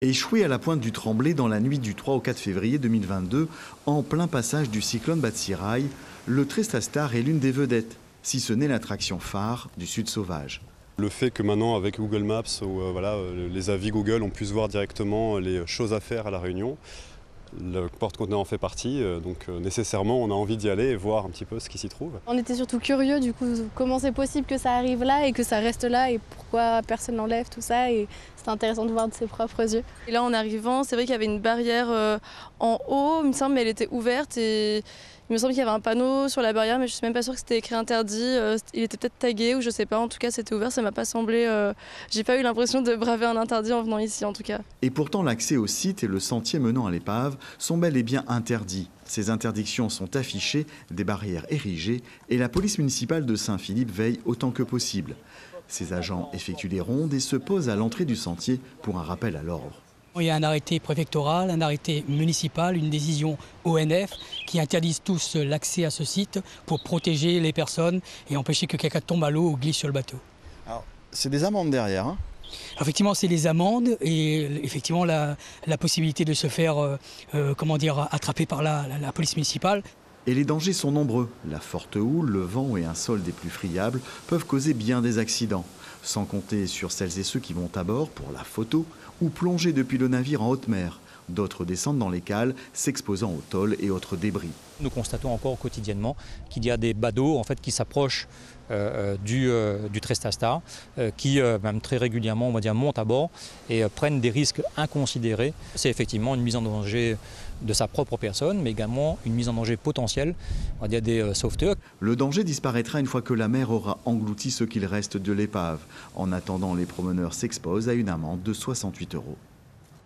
Échoué à la pointe du Tremblay dans la nuit du 3 au 4 février 2022, en plein passage du cyclone Batsirai, le Trestastar est l'une des vedettes, si ce n'est l'attraction phare du Sud sauvage. Le fait que maintenant avec Google Maps ou les avis Google, on puisse voir directement les choses à faire à La Réunion, le porte-conteneur en fait partie, donc nécessairement on a envie d'y aller et voir un petit peu ce qui s'y trouve. On était surtout curieux du coup, comment c'est possible que ça arrive là et que ça reste là et pourquoi personne n'enlève tout ça, et c'était intéressant de voir de ses propres yeux. Et là en arrivant, c'est vrai qu'il y avait une barrière en haut, il me semble, mais elle était ouverte et il me semble qu'il y avait un panneau sur la barrière, mais je suis même pas sûre que c'était écrit interdit, il était peut-être tagué ou je sais pas, en tout cas c'était ouvert, ça m'a pas semblé, j'ai pas eu l'impression de braver un interdit en venant ici en tout cas. Et pourtant l'accès au site et le sentier menant à l'épave sont bel et bien interdits. Ces interdictions sont affichées, des barrières érigées et la police municipale de Saint-Philippe veille autant que possible. Ses agents effectuent des rondes et se posent à l'entrée du sentier pour un rappel à l'ordre. Il y a un arrêté préfectoral, un arrêté municipal, une décision ONF qui interdisent tous l'accès à ce site pour protéger les personnes et empêcher que quelqu'un tombe à l'eau ou glisse sur le bateau. Alors, c'est des amendes derrière, hein ? Effectivement, c'est les amendes et effectivement la possibilité de se faire attraper par la police municipale. Et les dangers sont nombreux. La forte houle, le vent et un sol des plus friables peuvent causer bien des accidents. Sans compter sur celles et ceux qui vont à bord pour la photo ou plonger depuis le navire en haute mer. D'autres descendent dans les cales, s'exposant aux tôles et autres débris. Nous constatons encore quotidiennement qu'il y a des badauds qui s'approchent du Trestastar, qui même très régulièrement montent à bord et prennent des risques inconsidérés. C'est effectivement une mise en danger de sa propre personne, mais également une mise en danger potentielle des sauveteurs. Le danger disparaîtra une fois que la mer aura englouti ce qu'il reste de l'épave. En attendant, les promeneurs s'exposent à une amende de 68 €.